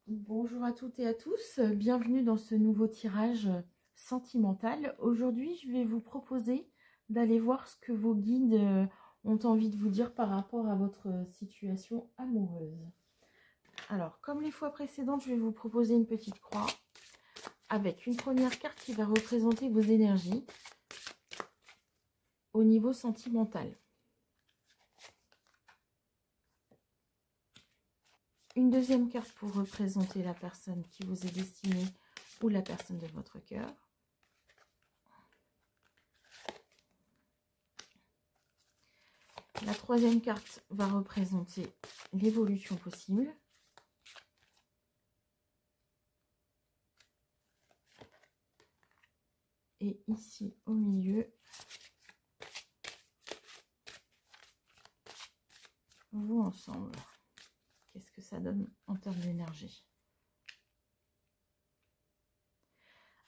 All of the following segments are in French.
Bonjour à toutes et à tous, bienvenue dans ce nouveau tirage sentimental. Aujourd'hui, je vais vous proposer d'aller voir ce que vos guides ont envie de vous dire par rapport à votre situation amoureuse. Alors, comme les fois précédentes, je vais vous proposer une petite croix avec une première carte qui va représenter vos énergies au niveau sentimental. Une deuxième carte pour représenter la personne qui vous est destinée ou la personne de votre cœur. La troisième carte va représenter l'évolution possible. Et ici, au milieu, vous ensemble. Qu'est-ce que ça donne en termes d'énergie?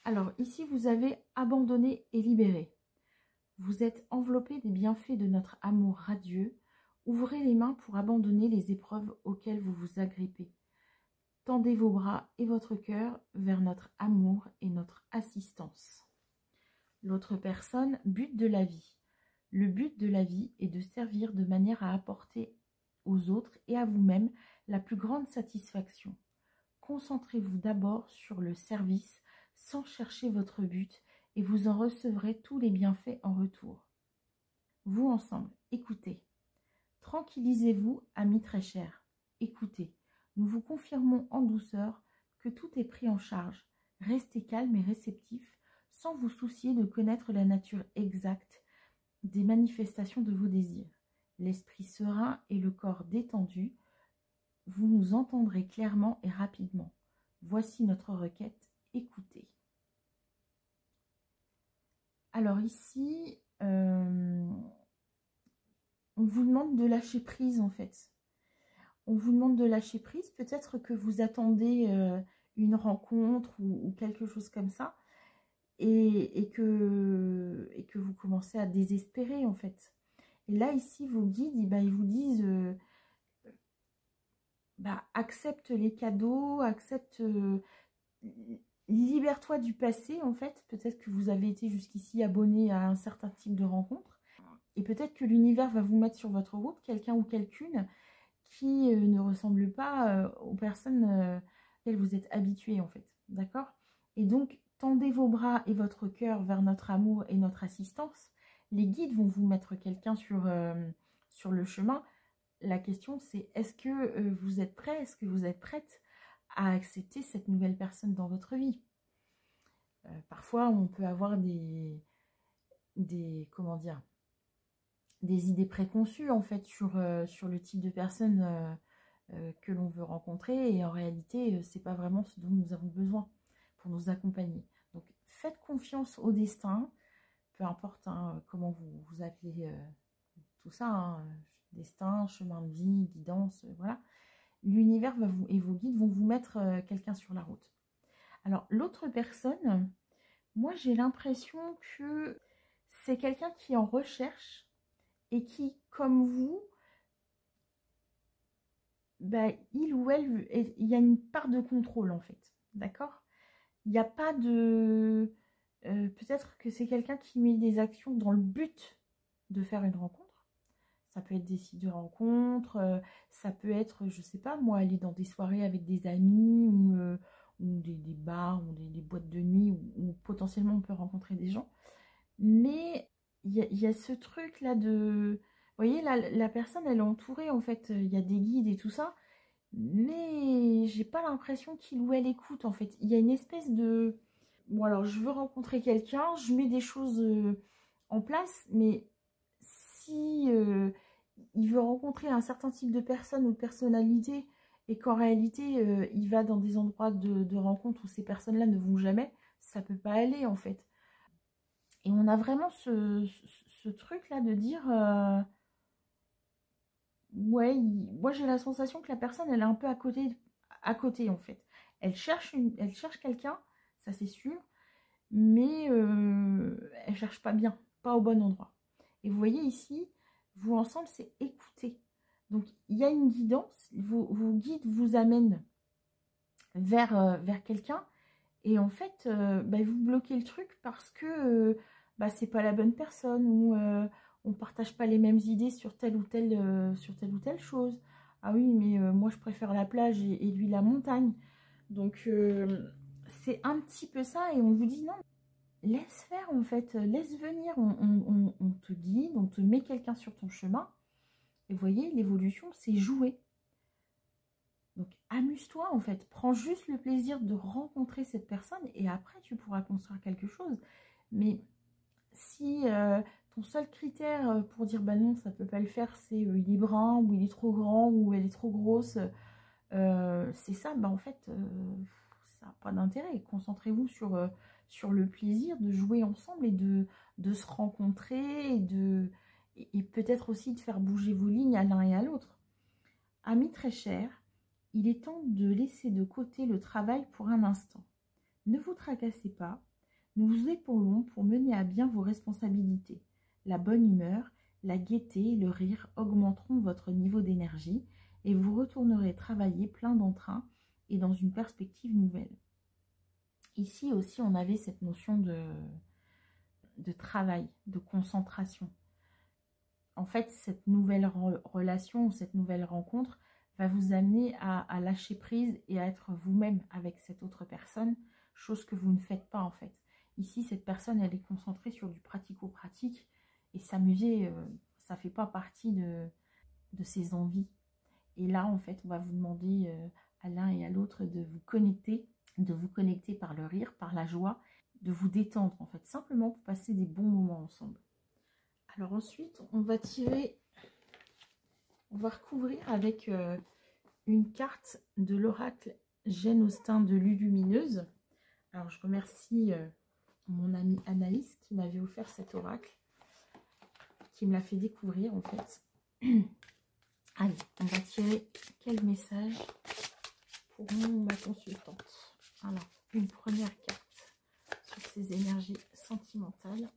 Alors, ici, vous avez abandonné et libéré. Vous êtes enveloppé des bienfaits de notre amour radieux. Ouvrez les mains pour abandonner les épreuves auxquelles vous vous agrippez. Tendez vos bras et votre cœur vers notre amour et notre assistance. L'autre personne, but de la vie. Le but de la vie est de servir de manière à apporter aux autres et à vous-même la plus grande satisfaction. Concentrez-vous d'abord sur le service sans chercher votre but et vous en recevrez tous les bienfaits en retour. Vous ensemble, écoutez. Tranquillisez-vous, amis très chers. Écoutez, nous vous confirmons en douceur que tout est pris en charge. Restez calme et réceptif sans vous soucier de connaître la nature exacte des manifestations de vos désirs. L'esprit serein et le corps détendu, vous nous entendrez clairement et rapidement. Voici notre requête, écoutez. Alors ici, on vous demande de lâcher prise en fait. On vous demande de lâcher prise, peut-être que vous attendez une rencontre ou quelque chose comme ça, et que vous commencez à désespérer en fait. Et là ici, vos guides, ils vous disent... accepte les cadeaux, accepte, libère-toi du passé en fait. Peut-être que vous avez été jusqu'ici abonné à un certain type de rencontre. Et peut-être que l'univers va vous mettre sur votre route quelqu'un ou quelqu'une qui ne ressemble pas aux personnes auxquelles vous êtes habitué en fait. D'accord? Et donc, tendez vos bras et votre cœur vers notre amour et notre assistance. Les guides vont vous mettre quelqu'un sur le chemin. La question, c'est est-ce que vous êtes prêt, est-ce que vous êtes prête à accepter cette nouvelle personne dans votre vie? Parfois, on peut avoir des idées préconçues en fait sur le type de personne que l'on veut rencontrer, et en réalité, c'est pas vraiment ce dont nous avons besoin pour nous accompagner. Donc, faites confiance au destin, peu importe comment vous appelez tout ça, destin, chemin de vie, guidance, voilà. L'univers et vos guides vont vous mettre quelqu'un sur la route. Alors, l'autre personne, moi, j'ai l'impression que c'est quelqu'un qui est en recherche et qui, comme vous, il ou elle, il y a une part de contrôle, en fait. D'accord? Il n'y a pas de... peut-être que c'est quelqu'un qui met des actions dans le but de faire une rencontre. Ça peut être des sites de rencontres, ça peut être, je sais pas moi, aller dans des soirées avec des amis ou des bars ou des boîtes de nuit où potentiellement on peut rencontrer des gens. Mais il y a ce truc là de... Vous voyez, la personne, elle est entourée en fait, il y a des guides et tout ça, mais j'ai pas l'impression qu'il ou elle écoute en fait. Il y a une espèce de... Bon alors, je veux rencontrer quelqu'un, je mets des choses en place, mais si il veut rencontrer un certain type de personne ou de personnalité et qu'en réalité, il va dans des endroits de rencontre où ces personnes-là ne vont jamais, ça peut pas aller en fait. Et on a vraiment ce truc-là de dire... ouais, moi j'ai la sensation que la personne, elle est un peu à côté en fait. Elle cherche quelqu'un, ça c'est sûr, mais elle cherche pas bien, pas au bon endroit. Et vous voyez ici, vous ensemble, c'est écouter. Donc il y a une guidance, vos guides vous amènent vers quelqu'un. Et en fait, vous bloquez le truc parce que c'est pas la bonne personne ou on partage pas les mêmes idées sur telle ou telle chose. Ah oui, mais moi je préfère la plage et lui la montagne. Donc c'est un petit peu ça et on vous dit non, laisse faire en fait, laisse venir, on te guide, on te met quelqu'un sur ton chemin. Et vous voyez, l'évolution c'est jouer. Donc amuse-toi en fait, prends juste le plaisir de rencontrer cette personne et après tu pourras construire quelque chose. Mais si ton seul critère pour dire bah non ça peut pas le faire c'est il est brun ou il est trop grand ou elle est trop grosse, c'est ça, en fait ça n'a pas d'intérêt. Concentrez-vous sur le plaisir de jouer ensemble et de se rencontrer et peut-être aussi de faire bouger vos lignes à l'un et à l'autre. Amis très chers, il est temps de laisser de côté le travail pour un instant. Ne vous tracassez pas, nous vous épaulons pour mener à bien vos responsabilités. La bonne humeur, la gaieté et le rire augmenteront votre niveau d'énergie et vous retournerez travailler plein d'entrain et dans une perspective nouvelle. Ici aussi, on avait cette notion de travail, de concentration. En fait, cette nouvelle relation, cette nouvelle rencontre va vous amener à lâcher prise et à être vous-même avec cette autre personne, chose que vous ne faites pas en fait. Ici, cette personne, elle est concentrée sur du pratico-pratique et s'amuser, ça ne fait pas partie de ses envies. Et là, en fait, on va vous demander à l'un et à l'autre de vous connecter par le rire, par la joie, de vous détendre en fait, simplement pour passer des bons moments ensemble. Alors ensuite, on va recouvrir avec une carte de l'oracle Jane Austen de Lulumineuse. Alors je remercie mon amie Anaïs qui m'avait offert cet oracle, qui me l'a fait découvrir en fait. Allez, on va tirer quel message pour ma consultante. Alors, une première carte sur ses énergies sentimentales.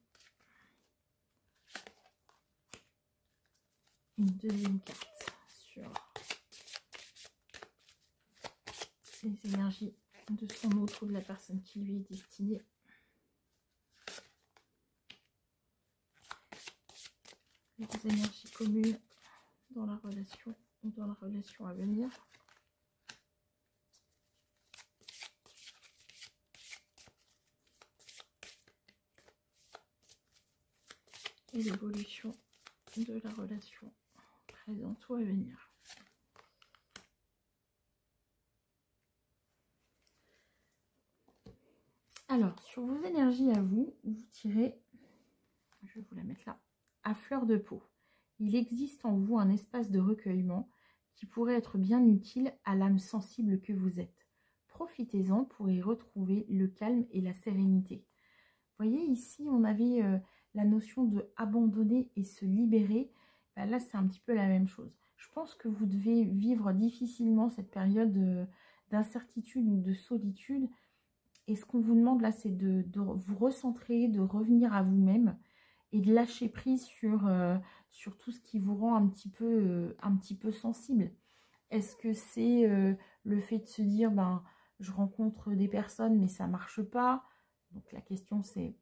Une deuxième carte sur les énergies de son autre ou de la personne qui lui est destinée. Les énergies communes dans la relation ou dans la relation à venir. Et l'évolution de la relation présente ou à venir. Alors, sur vos énergies à vous, vous tirez, je vais vous la mettre là, à fleur de peau. Il existe en vous un espace de recueillement qui pourrait être bien utile à l'âme sensible que vous êtes. Profitez-en pour y retrouver le calme et la sérénité. Vous voyez, ici, on avait la notion de abandonner et se libérer. Là, c'est un petit peu la même chose. Je pense que vous devez vivre difficilement cette période d'incertitude ou de solitude. Et ce qu'on vous demande là, c'est de vous recentrer, de revenir à vous-même et de lâcher prise sur tout ce qui vous rend un petit peu sensible. Est-ce que c'est le fait de se dire, je rencontre des personnes mais ça ne marche pas? Donc la question c'est,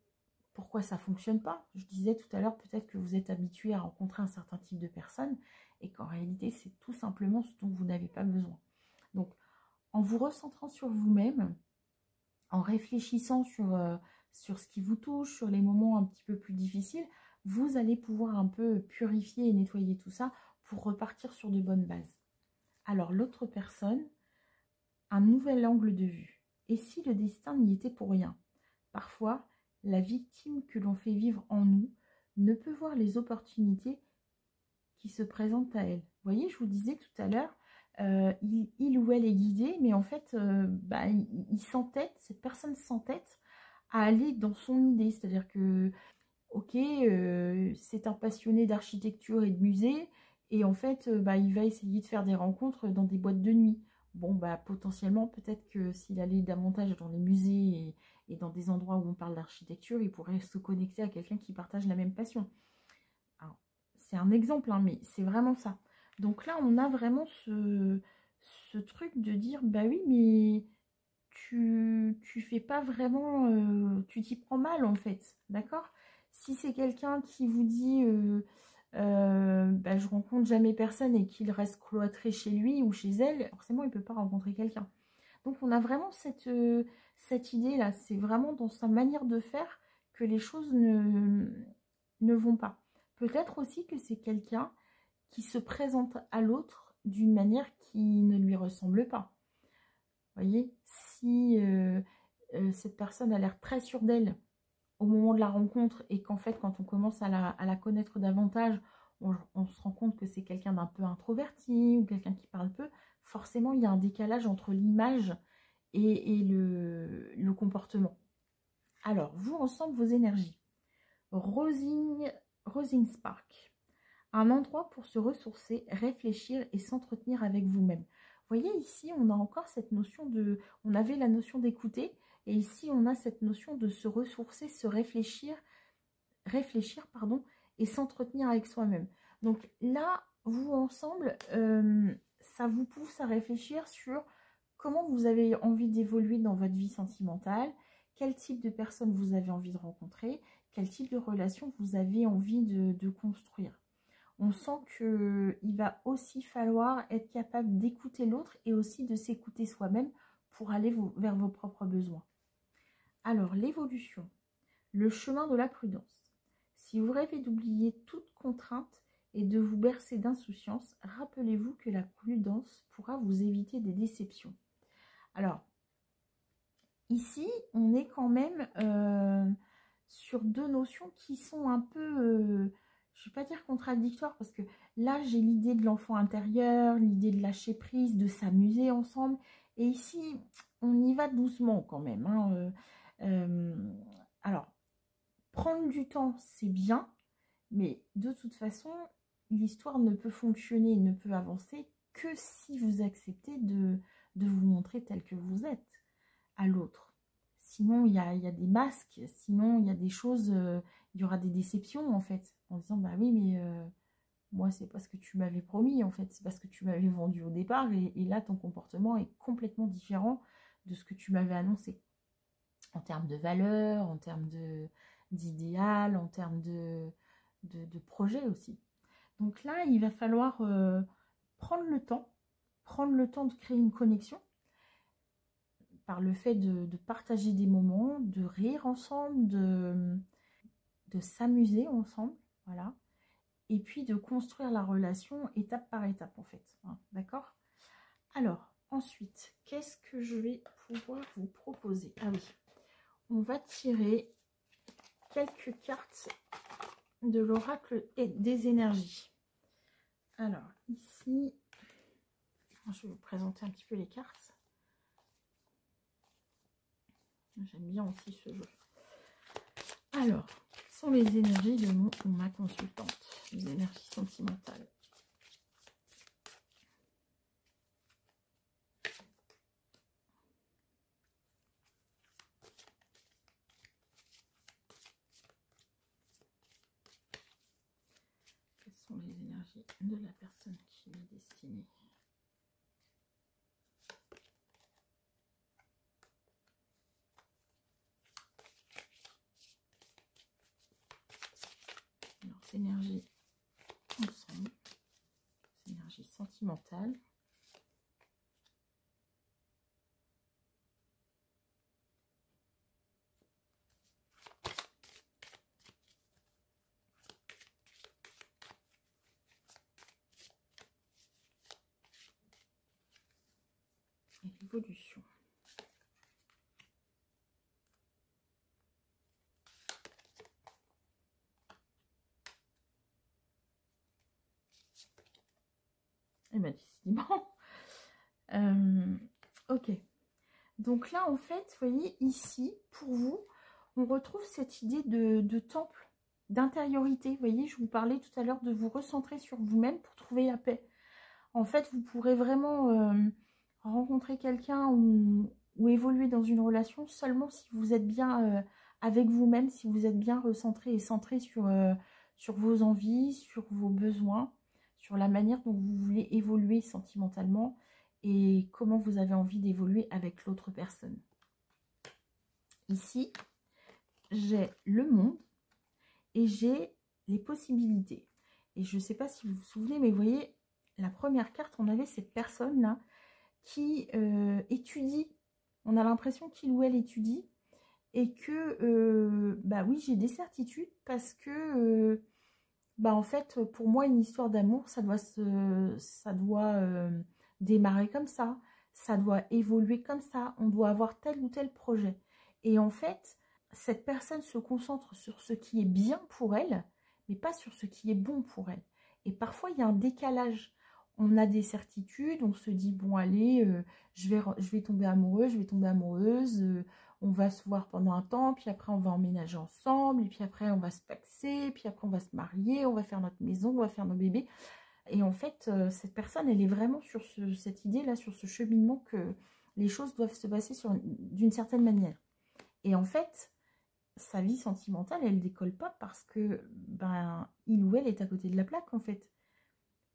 pourquoi ça ne fonctionne pas? Je disais tout à l'heure, peut-être que vous êtes habitué à rencontrer un certain type de personnes et qu'en réalité, c'est tout simplement ce dont vous n'avez pas besoin. Donc, en vous recentrant sur vous-même, en réfléchissant sur ce qui vous touche, sur les moments un petit peu plus difficiles, vous allez pouvoir un peu purifier et nettoyer tout ça pour repartir sur de bonnes bases. Alors, l'autre personne, un nouvel angle de vue. Et si le destin n'y était pour rien? Parfois, la victime que l'on fait vivre en nous ne peut voir les opportunités qui se présentent à elle. Vous voyez, je vous disais tout à l'heure, il ou elle est guidé, mais en fait, il s'entête, cette personne s'entête à aller dans son idée. C'est-à-dire que, ok, c'est un passionné d'architecture et de musée, et en fait, il va essayer de faire des rencontres dans des boîtes de nuit. Bon, potentiellement, peut-être que s'il allait davantage dans les musées et dans des endroits où on parle d'architecture, il pourrait se connecter à quelqu'un qui partage la même passion. C'est un exemple, hein, mais c'est vraiment ça. Donc là, on a vraiment ce truc de dire, oui, mais tu fais pas vraiment, tu t'y prends mal en fait, d'accord? Si c'est quelqu'un qui vous dit bah, je rencontre jamais personne et qu'il reste cloîtré chez lui ou chez elle, forcément il peut pas rencontrer quelqu'un. Donc on a vraiment cette idée-là, c'est vraiment dans sa manière de faire que les choses ne vont pas. Peut-être aussi que c'est quelqu'un qui se présente à l'autre d'une manière qui ne lui ressemble pas. Vous voyez, si cette personne a l'air très sûre d'elle au moment de la rencontre et qu'en fait, quand on commence à la connaître davantage, on se rend compte que c'est quelqu'un d'un peu introverti ou quelqu'un qui parle peu, forcément, il y a un décalage entre l'image et le comportement. Alors, vous, ensemble, vos énergies. Rosing Spark. Un endroit pour se ressourcer, réfléchir et s'entretenir avec vous-même. Vous voyez, ici, on a encore cette notion de... On avait la notion d'écouter, et ici, on a cette notion de se ressourcer, se réfléchir, pardon, et s'entretenir avec soi-même. Donc là, vous, ensemble, ça vous pousse à réfléchir sur comment vous avez envie d'évoluer dans votre vie sentimentale, quel type de personne vous avez envie de rencontrer, quel type de relation vous avez envie de construire. On sent qu'il va aussi falloir être capable d'écouter l'autre et aussi de s'écouter soi-même pour aller vers vos propres besoins. Alors, l'évolution, le chemin de la prudence. Si vous rêvez d'oublier toute contrainte et de vous bercer d'insouciance, rappelez-vous que la prudence pourra vous éviter des déceptions. Alors, ici, on est quand même sur deux notions qui sont un peu... je ne vais pas dire contradictoire parce que là, j'ai l'idée de l'enfant intérieur, l'idée de lâcher prise, de s'amuser ensemble. Et ici, on y va doucement quand même. Hein. Alors, prendre du temps, c'est bien, mais de toute façon, l'histoire ne peut fonctionner, ne peut avancer que si vous acceptez de vous montrer tel que vous êtes à l'autre. Sinon, il y a des masques, sinon, il y a des choses, il y aura des déceptions, en fait, en disant, bah oui, mais moi, c'est pas ce que tu m'avais promis, en fait, c'est pas ce que tu m'avais vendu au départ, et là, ton comportement est complètement différent de ce que tu m'avais annoncé, en termes de valeur, en termes d'idéal, en termes de projet aussi. Donc là, il va falloir prendre le temps de créer une connexion, par le fait de partager des moments, de rire ensemble, de s'amuser ensemble, voilà. Et puis de construire la relation étape par étape, en fait. Hein, d'accord? Alors, ensuite, qu'est-ce que je vais pouvoir vous proposer? Ah oui, on va tirer quelques cartes de l'oracle et des énergies. Alors, ici, je vais vous présenter un petit peu les cartes. J'aime bien aussi ce jeu. Alors, quelles sont les énergies de mon ou ma consultante? Les énergies sentimentales. Quelles sont les énergies de la personne qui est destinée? Alors, ces énergies ensemble, ces énergies sentimentales. Et l'évolution. Eh bien, décidément. Ok. Donc là, en fait, vous voyez, ici, pour vous, on retrouve cette idée de temple, d'intériorité. Vous voyez, je vous parlais tout à l'heure de vous recentrer sur vous-même pour trouver la paix. En fait, vous pourrez vraiment rencontrer quelqu'un ou évoluer dans une relation seulement si vous êtes bien avec vous-même, si vous êtes bien recentré et centré sur vos envies, sur vos besoins, sur la manière dont vous voulez évoluer sentimentalement et comment vous avez envie d'évoluer avec l'autre personne. Ici, j'ai le monde et j'ai les possibilités. Et je ne sais pas si vous vous souvenez, mais vous voyez, la première carte, on avait cette personne-là qui étudie. On a l'impression qu'il ou elle étudie. Et que, bah oui, j'ai des certitudes parce que, bah en fait, pour moi, une histoire d'amour, ça doit démarrer comme ça doit évoluer comme ça, on doit avoir tel ou tel projet. Et en fait, cette personne se concentre sur ce qui est bien pour elle, mais pas sur ce qui est bon pour elle. Et parfois, il y a un décalage. On a des certitudes, on se dit, bon, allez, je vais tomber amoureux, je vais tomber amoureuse, on va se voir pendant un temps, puis après on va emménager ensemble, et puis après on va se paxer, puis après on va se marier, on va faire notre maison, on va faire nos bébés. Et en fait, cette personne, elle est vraiment sur cette idée-là, sur ce cheminement que les choses doivent se passer d'une certaine manière. Et en fait, sa vie sentimentale, elle décolle pas parce que ben il ou elle est à côté de la plaque, en fait.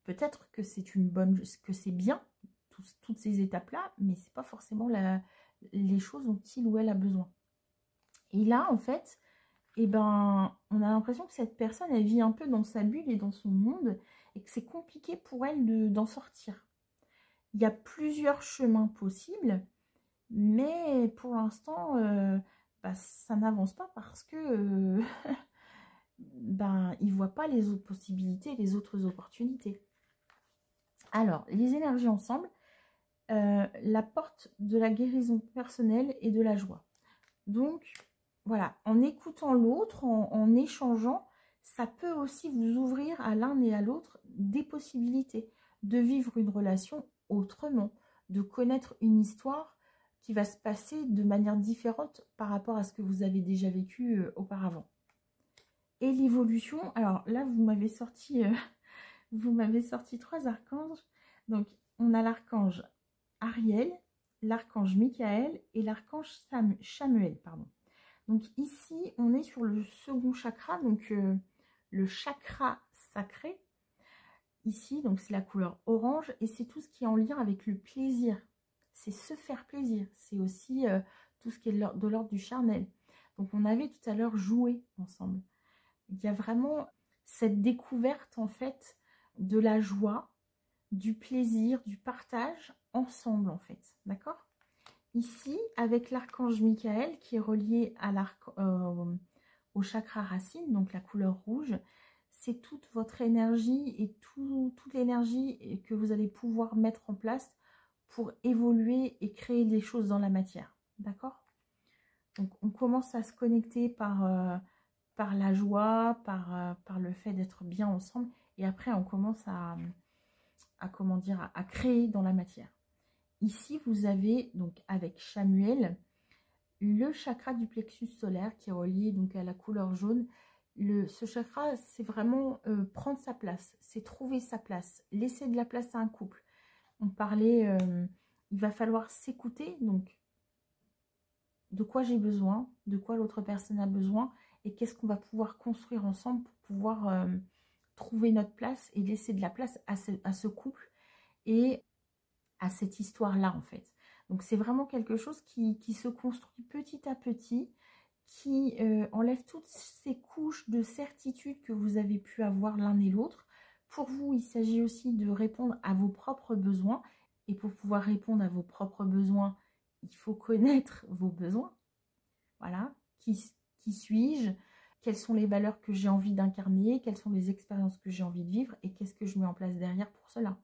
Peut-être que c'est que c'est bien, toutes ces étapes-là, mais c'est pas forcément les choses dont il ou elle a besoin. Et là, en fait, eh ben, on a l'impression que cette personne, elle vit un peu dans sa bulle et dans son monde, et que c'est compliqué pour elle d'en sortir. Il y a plusieurs chemins possibles, mais pour l'instant, bah, ça n'avance pas parce que ben, il ne voit pas les autres possibilités, les autres opportunités. Alors, les énergies ensemble, la porte de la guérison personnelle et de la joie. Donc, voilà, en écoutant l'autre, en échangeant, ça peut aussi vous ouvrir à l'un et à l'autre des possibilités de vivre une relation autrement, de connaître une histoire qui va se passer de manière différente par rapport à ce que vous avez déjà vécu auparavant. Et l'évolution, alors là, vous m'avez sorti 3 archanges. Donc, on a l'archange Ariel, l'archange Michael et l'archange Chamuel, pardon. Donc ici, on est sur le second chakra, donc le chakra sacré. Ici, donc c'est la couleur orange et c'est tout ce qui est en lien avec le plaisir. C'est se faire plaisir. C'est aussi tout ce qui est de l'ordre du charnel. Donc on avait tout à l'heure joué ensemble. Il y a vraiment cette découverte en fait de la joie, du plaisir, du partage ensemble en fait. D'accord ? Ici, avec l'archange Michael qui est relié à au chakra racine, donc la couleur rouge, c'est toute votre énergie et toute l'énergie que vous allez pouvoir mettre en place pour évoluer et créer des choses dans la matière. D'accord ? Donc, on commence à se connecter par la joie, par le fait d'être bien ensemble. Et après, on commence à créer dans la matière. Ici, vous avez, donc avec Chamuel, le chakra du plexus solaire qui est relié donc à la couleur jaune. Ce chakra, c'est vraiment prendre sa place, c'est trouver sa place, laisser de la place à un couple. On parlait, il va falloir s'écouter, donc de quoi j'ai besoin, de quoi l'autre personne a besoin, et qu'est-ce qu'on va pouvoir construire ensemble pour pouvoir trouver notre place et laisser de la place à ce couple et à cette histoire-là en fait. Donc c'est vraiment quelque chose qui se construit petit à petit, qui enlève toutes ces couches de certitude que vous avez pu avoir l'un et l'autre. Pour vous, il s'agit aussi de répondre à vos propres besoins. Et pour pouvoir répondre à vos propres besoins, il faut connaître vos besoins. Voilà, qui suis-je? Quelles sont les valeurs que j'ai envie d'incarner? Quelles sont les expériences que j'ai envie de vivre? Et qu'est-ce que je mets en place derrière pour cela?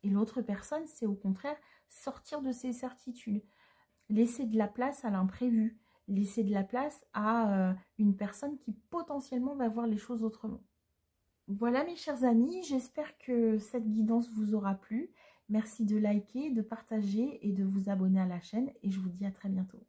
Et l'autre personne, c'est au contraire sortir de ses certitudes, laisser de la place à l'imprévu, laisser de la place à une personne qui potentiellement va voir les choses autrement. Voilà mes chers amis, j'espère que cette guidance vous aura plu. Merci de liker, de partager et de vous abonner à la chaîne et je vous dis à très bientôt.